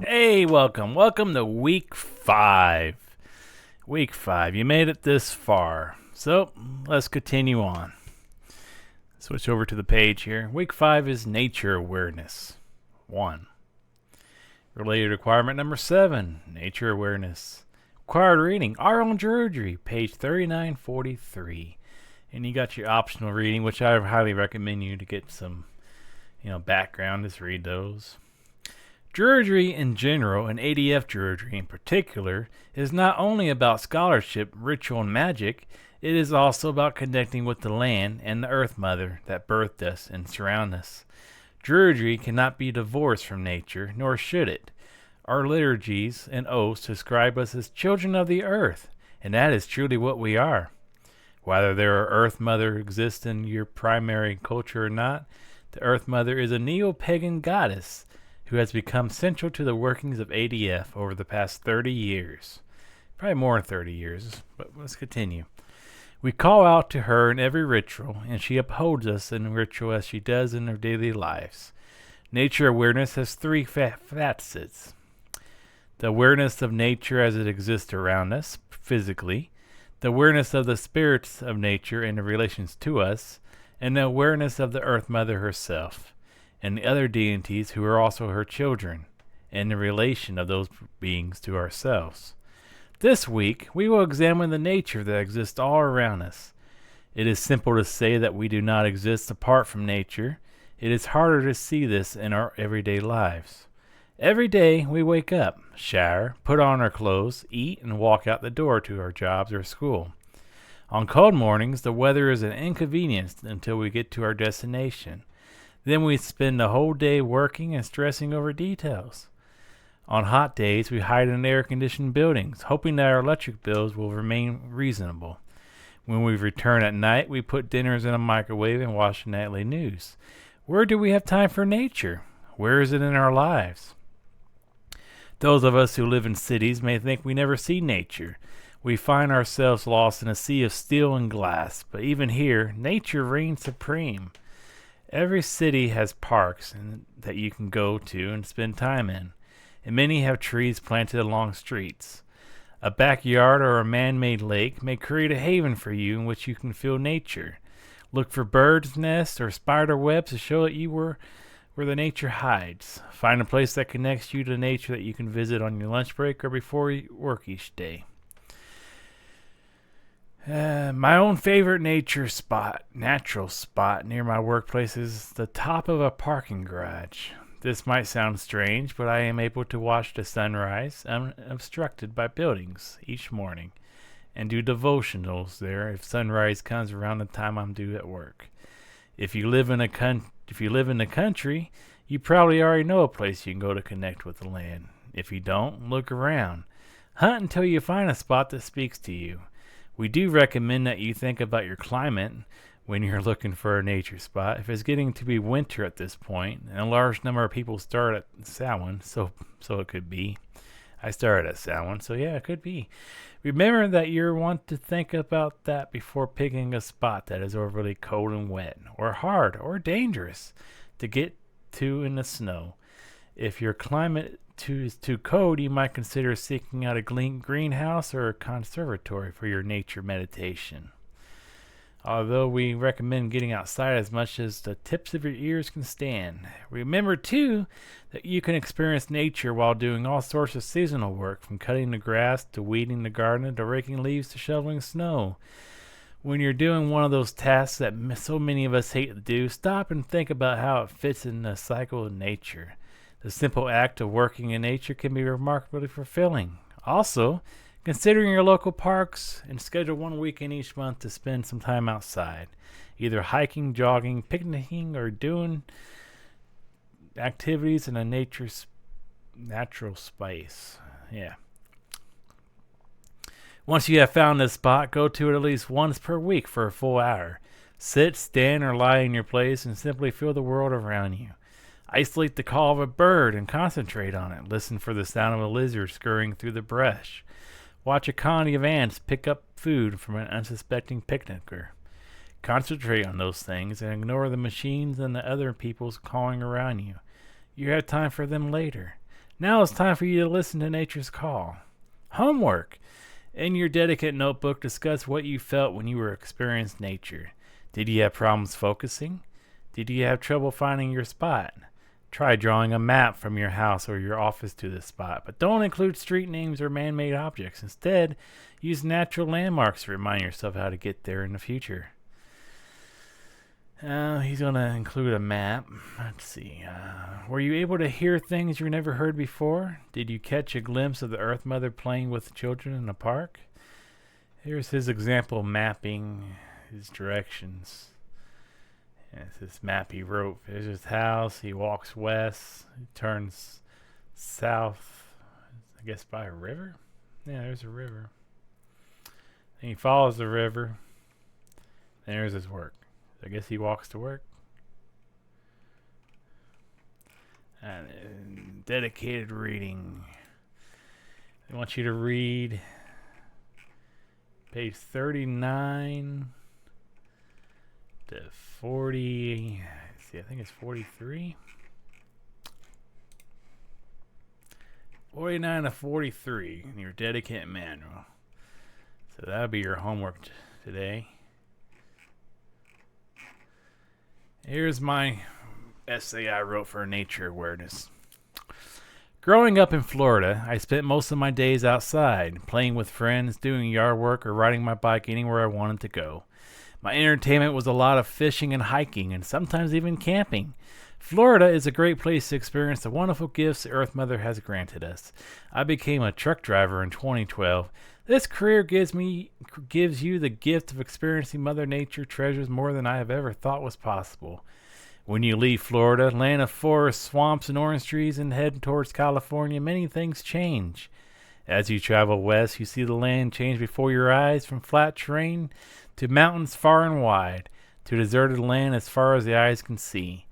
Hey, welcome to week 5. Week 5, you made it this far. So, let's continue on. Switch over to the page here. Week 5 is nature awareness. 1. Related requirement number 7, nature awareness. Required reading, Our Own Druidry, page 3943. And you got your optional reading, which I highly recommend you to get some, background. Just read those. Druidry in general, and ADF Druidry in particular, is not only about scholarship, ritual, and magic, it is also about connecting with the land and the Earth Mother that birthed us and surround us. Druidry cannot be divorced from nature, nor should it. Our liturgies and oaths describe us as children of the earth, and that is truly what we are. Whether their Earth Mother exists in your primary culture or not, the Earth Mother is a neo-pagan goddess who has become central to the workings of ADF over the past 30 years. Probably more than 30 years, but let's continue. We call out to her in every ritual, and she upholds us in ritual as she does in our daily lives. Nature awareness has 3 facets. The awareness of nature as it exists around us, physically, the awareness of the spirits of nature and the relations to us, and the awareness of the Earth Mother herself, and the other deities who are also her children, and the relation of those beings to ourselves. This week, we will examine the nature that exists all around us. It is simple to say that we do not exist apart from nature. It is harder to see this in our everyday lives. Every day, we wake up, shower, put on our clothes, eat, and walk out the door to our jobs or school. On cold mornings, the weather is an inconvenience until we get to our destination. Then we spend the whole day working and stressing over details. On hot days, we hide in air-conditioned buildings, hoping that our electric bills will remain reasonable. When we return at night, we put dinners in a microwave and watch the nightly news. Where do we have time for nature? Where is it in our lives? Those of us who live in cities may think we never see nature. We find ourselves lost in a sea of steel and glass, but even here, nature reigns supreme. Every city has parks that you can go to and spend time in, and many have trees planted along streets. A backyard or a man-made lake may create a haven for you in which you can feel nature. Look for birds' nests or spider webs to show that you were where the nature hides. Find a place that connects you to nature that you can visit on your lunch break or before you work each day. My own favorite natural spot near my workplace is the top of a parking garage. This might sound strange, but I am able to watch the sunrise unobstructed by buildings each morning and do devotionals there if sunrise comes around the time I'm due at work. If you live in the country, you probably already know a place you can go to connect with the land. If you don't, look around. Hunt until you find a spot that speaks to you. We do recommend that you think about your climate when you're looking for a nature spot. If it's getting to be winter at this point, and a large number of people start at Samhain, so it could be. I started at Samhain, so yeah, it could be. Remember that you want to think about that before picking a spot that is overly cold and wet, or hard, or dangerous to get to in the snow. If your climate is too cold, you might consider seeking out a greenhouse or a conservatory for your nature meditation. Although we recommend getting outside as much as the tips of your ears can stand. Remember, too, that you can experience nature while doing all sorts of seasonal work, from cutting the grass to weeding the garden to raking leaves to shoveling snow. When you're doing one of those tasks that so many of us hate to do, stop and think about how it fits in the cycle of nature. The simple act of working in nature can be remarkably fulfilling. Also, considering your local parks and schedule one weekend each month to spend some time outside, either hiking, jogging, picnicking, or doing activities in a natural space. Yeah. Once you have found this spot, go to it at least once per week for a full hour. Sit, stand, or lie in your place and simply feel the world around you. Isolate the call of a bird and concentrate on it. Listen for the sound of a lizard scurrying through the brush. Watch a colony of ants pick up food from an unsuspecting picnicker. Concentrate on those things and ignore the machines and the other people's calling around you. You have time for them later. Now it's time for you to listen to nature's call. Homework. In your Dedicant notebook, discuss what you felt when you were experiencing nature. Did you have problems focusing? Did you have trouble finding your spot? Try drawing a map from your house or your office to this spot, but don't include street names or man-made objects. Instead, use natural landmarks to remind yourself how to get there in the future. He's going to include a map. Let's see. Were you able to hear things you never heard before? Did you catch a glimpse of the Earth Mother playing with children in a park? Here's his example mapping his directions. It's this map he wrote. There's his house. He walks west. He turns south, I guess by a river? Yeah, there's a river. And he follows the river. And there's his work. I guess he walks to work. And dedicated reading. I want you to read page 39 to 40. See, I think it's 43. 49 to 43 in your Dedicant manual. So that'll be your homework today. Here's my essay I wrote for nature awareness. Growing up in Florida, I spent most of my days outside, playing with friends, doing yard work, or riding my bike anywhere I wanted to go. My entertainment was a lot of fishing and hiking, and sometimes even camping. Florida is a great place to experience the wonderful gifts the Earth Mother has granted us. I became a truck driver in 2012. This career gives you the gift of experiencing Mother Nature treasures more than I have ever thought was possible. When you leave Florida, land of forests, swamps, and orange trees, and head towards California, many things change. As you travel west, you see the land change before your eyes, from flat terrain to mountains far and wide, to deserted land as far as the eyes can see.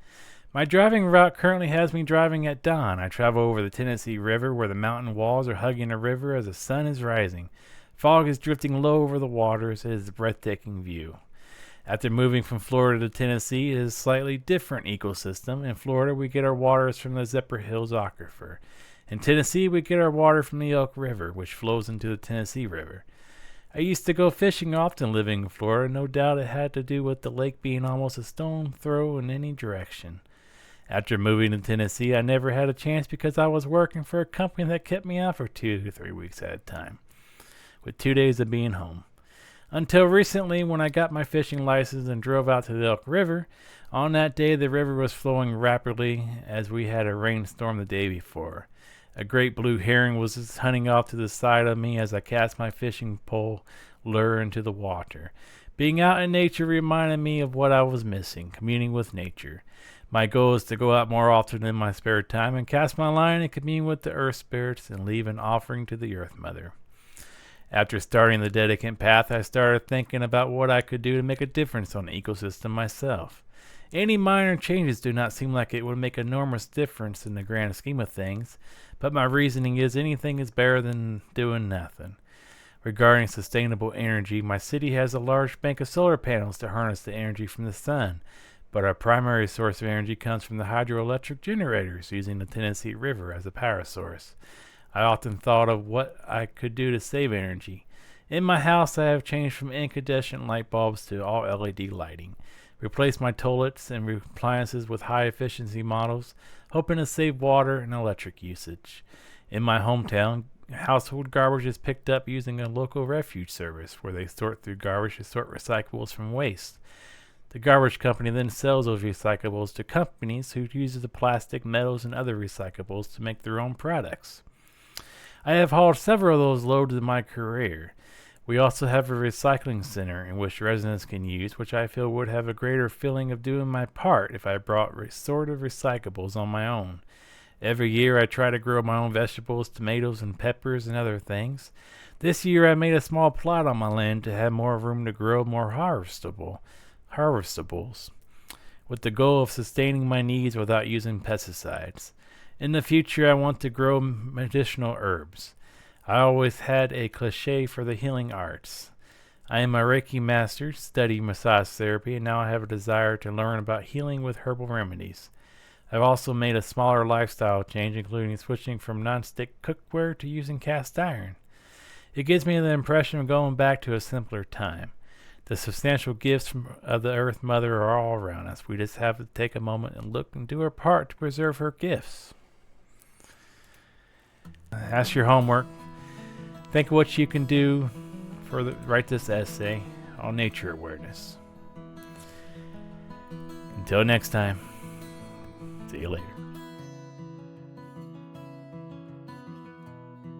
My driving route currently has me driving at dawn. I travel over the Tennessee River, where the mountain walls are hugging the river as the sun is rising. Fog is drifting low over the waters. It is a breathtaking view. After moving from Florida to Tennessee, it is a slightly different ecosystem. In Florida, we get our waters from the Zephyrhills Aquifer. In Tennessee, we get our water from the Elk River, which flows into the Tennessee River. I used to go fishing often living in Florida. No doubt it had to do with the lake being almost a stone throw in any direction. After moving to Tennessee, I never had a chance because I was working for a company that kept me out for 2 to 3 weeks at a time, with 2 days of being home. Until recently, when I got my fishing license and drove out to the Elk River. On that day, the river was flowing rapidly as we had a rainstorm the day before. A great blue heron was just hunting off to the side of me as I cast my fishing pole lure into the water. Being out in nature reminded me of what I was missing, communing with nature. My goal is to go out more often in my spare time and cast my line and commune with the earth spirits and leave an offering to the Earth Mother. After starting the Dedicant path, I started thinking about what I could do to make a difference on the ecosystem myself. Any minor changes do not seem like it would make an enormous difference in the grand scheme of things, but my reasoning is anything is better than doing nothing. Regarding sustainable energy, my city has a large bank of solar panels to harness the energy from the sun, but our primary source of energy comes from the hydroelectric generators using the Tennessee River as a power source. I often thought of what I could do to save energy. In my house, I have changed from incandescent light bulbs to all LED lighting, replaced my toilets and appliances with high-efficiency models, hoping to save water and electric usage. In my hometown, household garbage is picked up using a local refuge service where they sort through garbage to sort recyclables from waste. The garbage company then sells those recyclables to companies who use the plastic, metals, and other recyclables to make their own products. I have hauled several of those loads in my career. We also have a recycling center in which residents can use, which I feel would have a greater feeling of doing my part if I brought restorative recyclables on my own. Every year I try to grow my own vegetables, tomatoes, and peppers, and other things. This year I made a small plot on my land to have more room to grow more harvestables, with the goal of sustaining my needs without using pesticides. In the future, I want to grow medicinal herbs. I always had a cliché for the healing arts. I am a Reiki master, study massage therapy, and now I have a desire to learn about healing with herbal remedies. I've also made a smaller lifestyle change, including switching from non-stick cookware to using cast iron. It gives me the impression of going back to a simpler time. The substantial gifts of the Earth Mother are all around us. We just have to take a moment and look and do our part to preserve her gifts. That's your homework. Think of what you can do write this essay on nature awareness. Until next time, see you later.